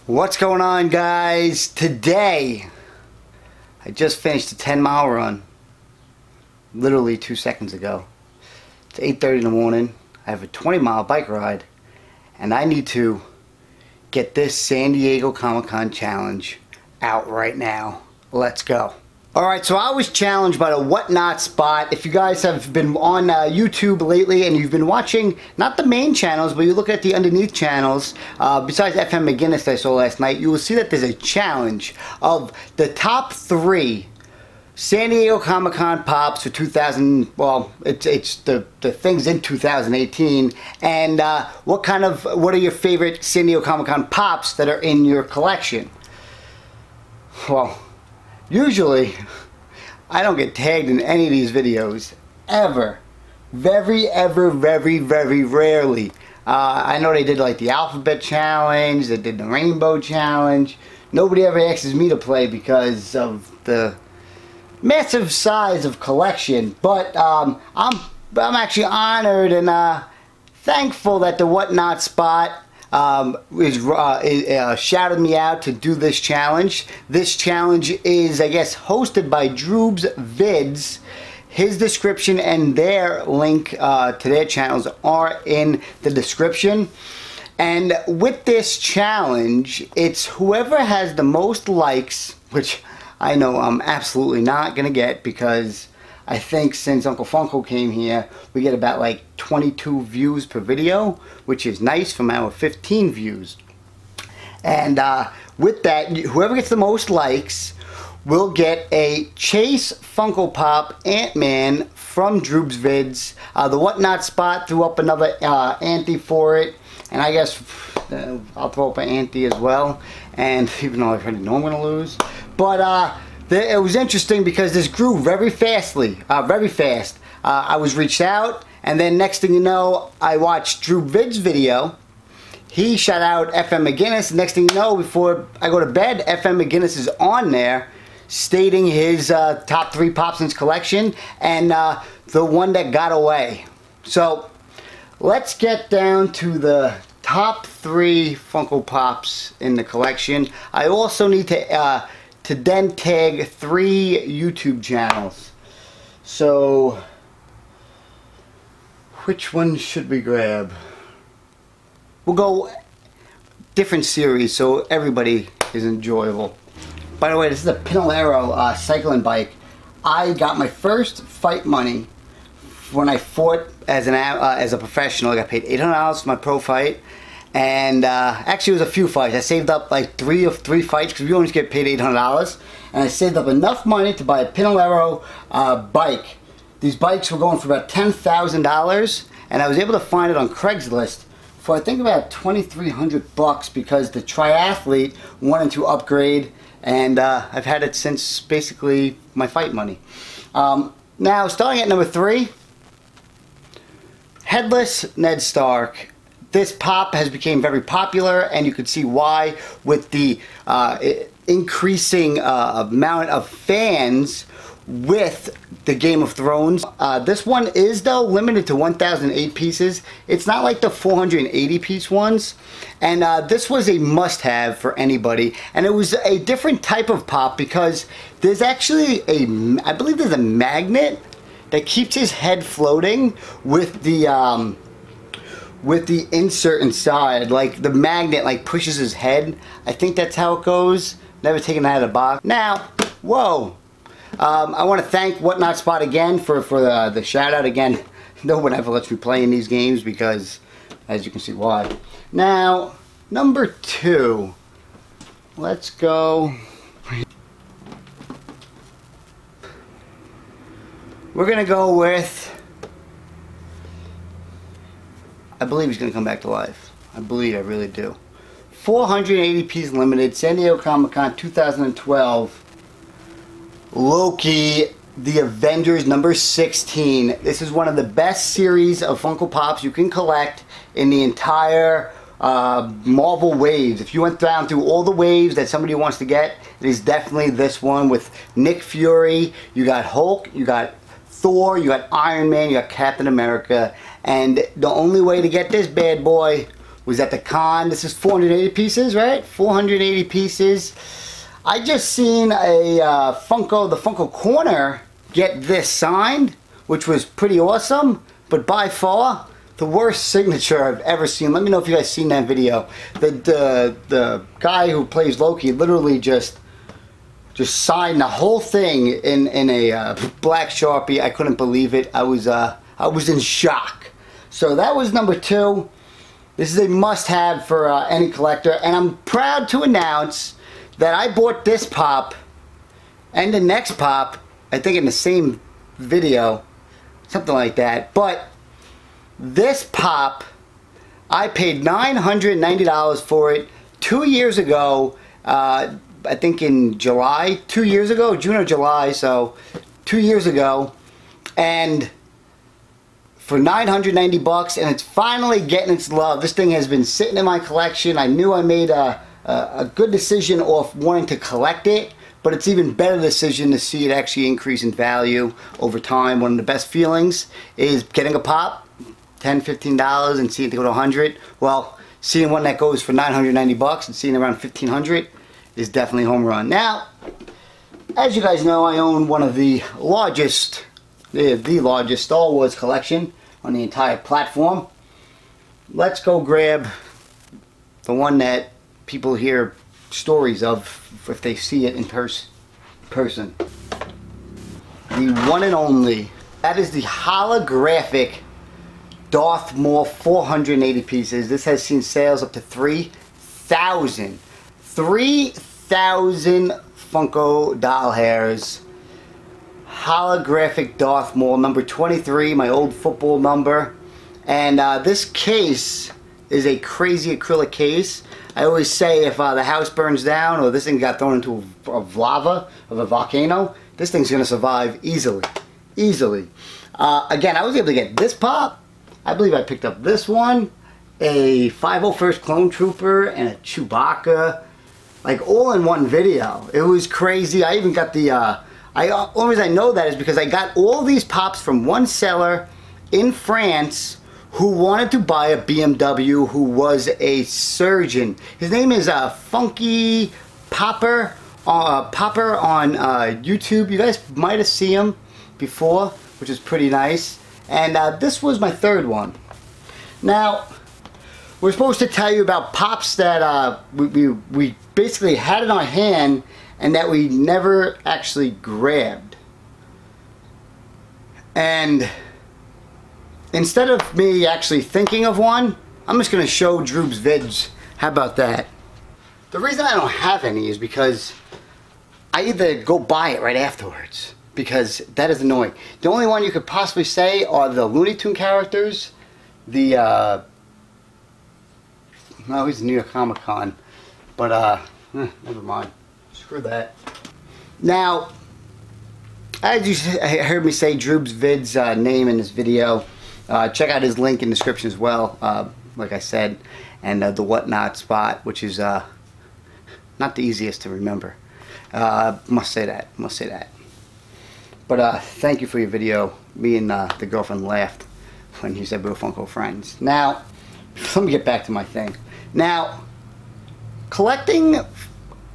What's going on, guys? Today I just finished a 10-mile run literally 2 seconds ago. It's 8:30 in the morning. I have a 20-mile bike ride and I need to get this San Diego Comic-Con challenge out right now. Let's go. Alright, so I was challenged by the Whatnot spot. If you guys have been on YouTube lately and you've been watching, not the main channels, but you look at the underneath channels, besides FM McGinnis that I saw last night, you will see that there's a challenge of the top 3 San Diego Comic-Con pops for 2000, well, it's the things in 2018, and what are your favorite San Diego Comic-Con pops that are in your collection? Well, usually, I don't get tagged in any of these videos, ever. Very rarely. I know they did like the Alphabet Challenge, they did the Rainbow Challenge. Nobody ever asks me to play because of the massive size of collection, but I'm actually honored and thankful that the Whatnot spot shouted me out to do this challenge. This challenge is, I guess, hosted by Droobz Vids. His description and their link to their channels are in the description. And with this challenge, it's whoever has the most likes, which I know I'm absolutely not going to get, because I think since Uncle Funko came here, we get about like 22 views per video, which is nice from our 15 views. And with that, whoever gets the most likes will get a Chase Funko Pop Ant-Man from Droobz Vids. The Whatnot spot threw up another ante for it, and I guess I'll throw up an ante as well. And even though I already know I'm going to lose, but it was interesting because this grew very fast. I was reached out, and then next thing you know, I watched Droobz Vids' video. He shout out FM McGinnis. Next thing you know, before I go to bed, FM McGinnis is on there stating his top 3 pops in his collection and the one that got away. So let's get down to the top 3 Funko Pops in the collection. I also need to then tag 3 YouTube channels. So which one should we grab? We'll go different series so everybody is enjoyable. By the way, this is a Pinolaro cycling bike. I got my first fight money when I fought as a professional. I got paid $800 for my pro fight. And actually it was a few fights. I saved up like 3 fights because we only get paid $800. And I saved up enough money to buy a Pinolaro bike. These bikes were going for about $10,000, and I was able to find it on Craigslist for I think about $2,300 because the triathlete wanted to upgrade, and I've had it since basically my fight money. Now starting at number 3, Headless Ned Stark. This pop has become very popular, and you can see why with the increasing amount of fans with the Game of Thrones. This one is, though, limited to 1,008 pieces. It's not like the 480 piece ones. And this was a must-have for anybody. And it was a different type of pop because there's actually I believe there's a magnet that keeps his head floating with the insert inside. Like the magnet like pushes his head. I think that's how it goes. Never taken that out of the box. Now, whoa. I want to thank Whatnot Spot again for the shout out again. No one ever lets me play in these games because, as you can see, why. Now, number 2. Let's go. We're going to go with, I believe he's going to come back to life. I really do. 480 piece limited, San Diego Comic-Con 2012. Loki, the Avengers number 16. This is one of the best series of Funko Pops you can collect in the entire Marvel waves. If you went down through all the waves that somebody wants to get, it is definitely this one with Nick Fury. You got Hulk, you got Thor, you got Iron Man, you got Captain America. And the only way to get this bad boy was at the con. This is 480 pieces, right? 480 pieces. I just seen a Funko, the Funko Corner, get this signed, which was pretty awesome, but by far the worst signature I've ever seen. Let me know if you guys seen that video. The guy who plays Loki literally just signed the whole thing in a black Sharpie. I couldn't believe it. I was in shock. So that was number 2. This is a must-have for any collector, and I'm proud to announce that I bought this pop and the next pop, I think in the same video, something like that. But this pop, I paid $990 for it 2 years ago. I think in July, 2 years ago, June or July, so 2 years ago, and for 990 bucks, and it's finally getting its love. This thing has been sitting in my collection. I knew I made a good decision off wanting to collect it, but it's even better decision to see it actually increase in value over time. One of the best feelings is getting a pop, $10, $15, and seeing it go to 100. Well, seeing one that goes for 990 bucks and seeing around 1500 is definitely a home run. Now, as you guys know, I own one of the largest, the largest Star Wars collection on the entire platform. Let's go grab the one that people hear stories of if they see it in person. The one and only. That is the holographic Darth Maul, 480 pieces. This has seen sales up to 3,000. 3,000 Funko doll hairs. Holographic Darth Maul, number 23, my old football number. And this case is a crazy acrylic case. I always say if the house burns down or this thing got thrown into a lava of a volcano, this thing's going to survive easily. Easily. Again, I was able to get this pop. I believe I picked up this one, a 501st Clone Trooper, and a Chewbacca. Like all in one video. It was crazy. I even got the... only reason I know that is because I got all these pops from one seller in France who wanted to buy a BMW, who was a surgeon. His name is Funky Popper on YouTube. You guys might have seen him before, which is pretty nice. And this was my third one. Now, we're supposed to tell you about pops that we basically had in our hand and that we never actually grabbed. And instead of me actually thinking of one, I'm just going to show Droobz Vids. How about that? The reason I don't have any is because I either go buy it right afterwards, because that is annoying. The only one you could possibly say are the Looney Tune characters, the no, he's New York Comic Con, but never mind. Screw that. Now, as you heard me say Droobz Vids name in this video, check out his link in the description as well, like I said, and the whatnot spot, which is not the easiest to remember. Must say that. But thank you for your video. Me and the girlfriend laughed when you said we were Funko friends. Now, let me get back to my thing. Now, collecting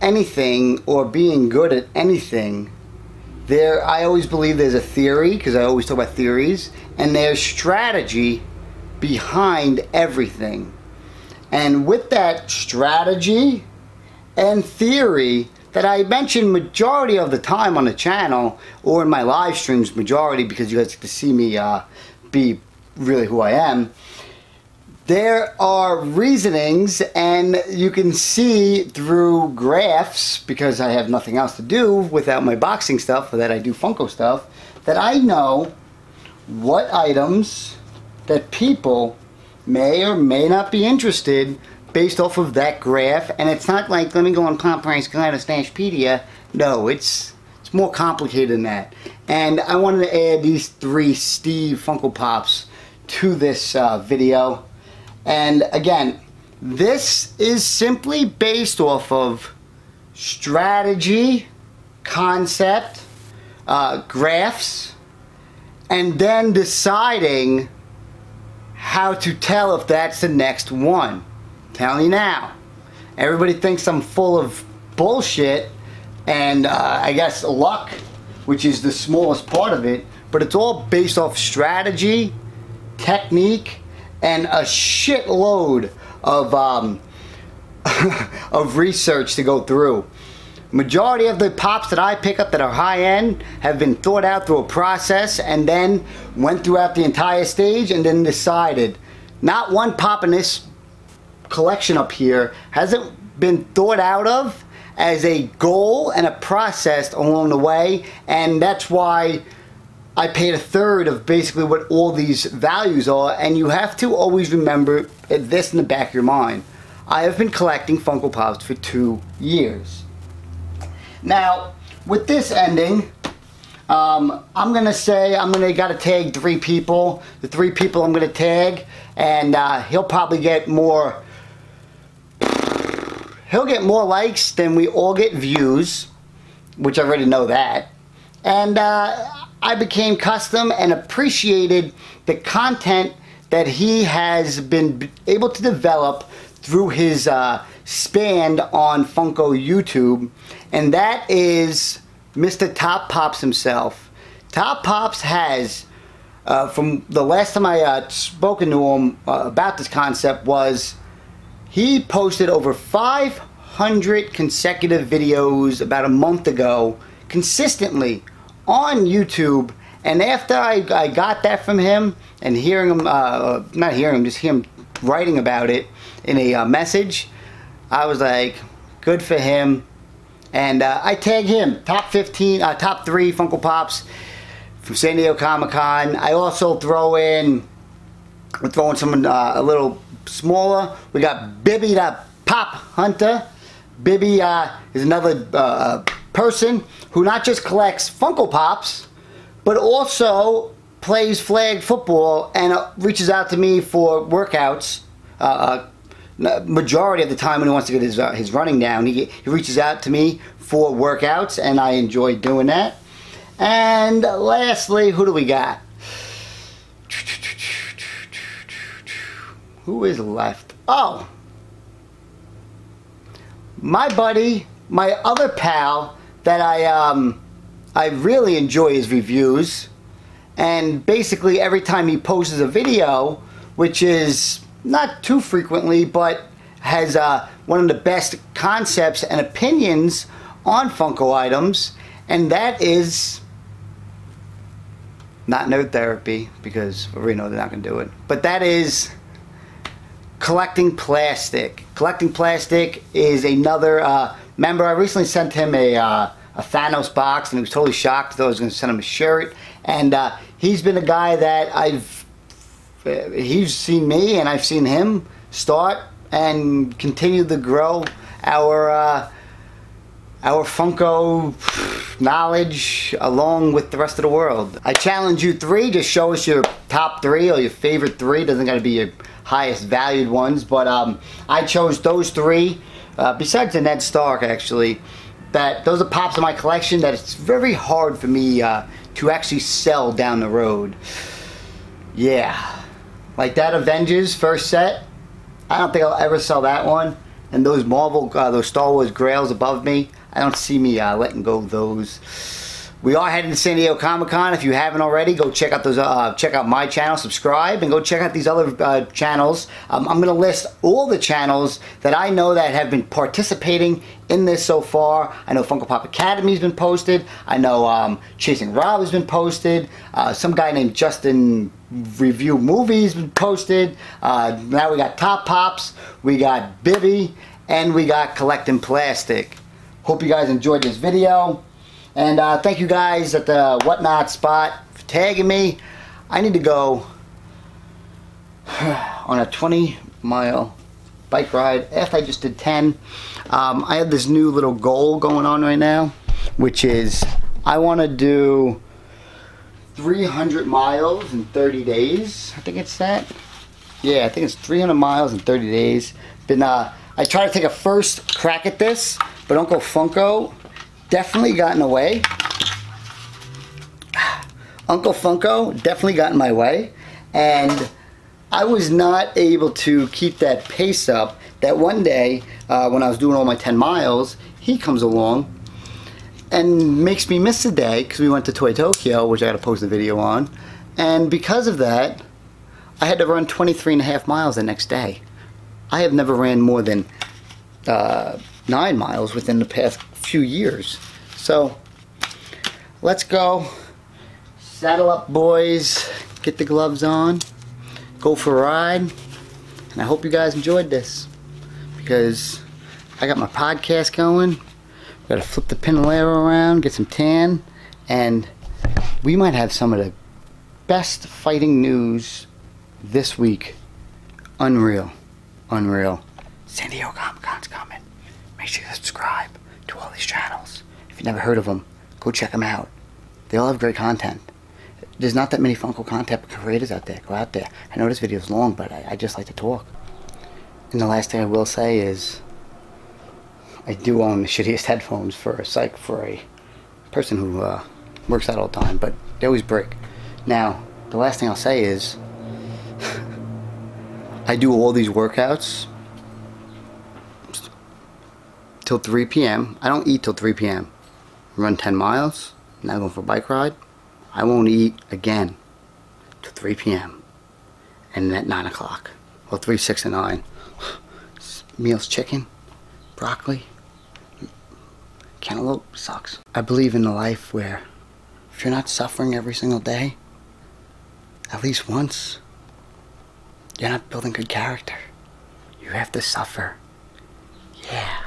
anything or being good at anything, I always believe there's a theory, because I always talk about theories, and there's strategy behind everything. And with that strategy and theory that I mention majority of the time on the channel or in my live streams, majority, because you guys get to see me be really who I am, there are reasonings, and you can see through graphs, because I have nothing else to do without my boxing stuff, or that I do Funko stuff, that I know what items that people may or may not be interested based off of that graph. And it's not like, let me go on Pop Price Guide or Stashpedia. No, it's more complicated than that. And I wanted to add these 3 Steve Funko Pops to this video. And again, this is simply based off of strategy, concept, graphs, and then deciding how to tell if that's the next one. telling you now. Everybody thinks I'm full of bullshit and I guess luck, which is the smallest part of it, but it's all based off strategy, technique, and a shitload of of research to go through. Majority of the pops that I pick up that are high end have been thought out through a process and then went throughout the entire stage and then decided. Not one pop in this collection up here hasn't been thought out of as a goal and a process along the way, and that's why I paid a third of basically what all these values are. And you have to always remember this in the back of your mind. I have been collecting Funko Pops for 2 years. Now, with this ending, I'm gonna say gotta tag 3 people. The 3 people I'm gonna tag, and he'll probably get more. He'll get more likes than we all get views, which I already know that. And I became custom and appreciated the content that he has been able to develop through his span on Funko YouTube, and that is Mr. Top Pops himself. Top Pops has, from the last time I spoken to him about this concept, was he posted over 500 consecutive videos about a month ago, consistently on YouTube. And after I got that from him and hearing him, not hearing him, just him writing about it in a message, I was like, good for him. And I tag him, top 3 Funko Pops from San Diego Comic-Con. I also throw in, we're throwing someone a little smaller. We got Bibby the Pop Hunter. Bibby is another person who not just collects Funko Pops, but also plays flag football and reaches out to me for workouts. Majority of the time when he wants to get his running down, he reaches out to me for workouts, and I enjoy doing that. And lastly, who do we got? Who is left? Oh, my buddy, my other pal that I really enjoy his reviews, and basically every time he posts a video, which is not too frequently, but has one of the best concepts and opinions on Funko items, and that is not Nerd Therapy, because we know they're not going to do it, but that is Collecting Plastic. Collecting Plastic is another member. I recently sent him a Thanos box, and he was totally shocked. I thought I was going to send him a shirt, and he's been a guy that he's seen me and I've seen him start and continue to grow our Funko knowledge along with the rest of the world. I challenge you 3, just show us your top 3 or your favorite 3. Doesn't got to be your highest valued ones, but I chose those 3 besides the Ned Stark, actually, that those are pops in my collection that it's very hard for me to actually sell down the road. Yeah, like that Avengers first set, I don't think I'll ever sell that one. And those Marvel, those Star Wars Grails above me, I don't see me letting go of those. We are heading to San Diego Comic-Con. If you haven't already, go check out those. Check out my channel, subscribe, and go check out these other channels. I'm going to list all the channels that I know that have been participating in this so far. I know Funko Pop Academy has been posted. I know Chasing Rob has been posted. Some guy named Justin Review Movies been posted. Now we got Top Pops, we got Bibby, and we got Collecting Plastic. Hope you guys enjoyed this video. And thank you guys at the Whatnot spot for tagging me. I need to go on a 20-mile bike ride after I just did 10. I have this new little goal going on right now, which is I want to do 300 miles in 30 days. I think it's that. Yeah, I think it's 300 miles in 30 days. I tried to take a first crack at this, but Uncle Funko definitely got in the way. Uncle Funko definitely got in my way, and I was not able to keep that pace up that one day when I was doing all my 10 miles, he comes along and makes me miss a day because we went to Toy Tokyo, which I got to post a video on. And because of that, I had to run 23.5 miles the next day. I have never ran more than 9 miles within the past few years. So let's go. Saddle up, boys. Get the gloves on. Go for a ride. And I hope you guys enjoyed this, because I got my podcast going. Gotta flip the Pinalero around, get some tan, and we might have some of the best fighting news this week. Unreal. Unreal. San Diego Comic-Con's coming. Make sure you subscribe to all these channels. If you've never heard of them, go check them out. They all have great content. There's not that many Funko content creators out there. Go out there. I know this video is long, but I just like to talk. And the last thing I will say is, I do own the shittiest headphones for a person who works out all the time, but they always break. Now, the last thing I'll say is, I do all these workouts till 3 p.m. I don't eat till 3 p.m. Run 10 miles, now going for a bike ride. I won't eat again till 3 p.m. and at 9 o'clock. Well, 3, 6, and 9. Meals: chicken, broccoli, cantaloupe. Sucks. I believe in a life where if you're not suffering every single day, at least once, you're not building good character. You have to suffer. Yeah.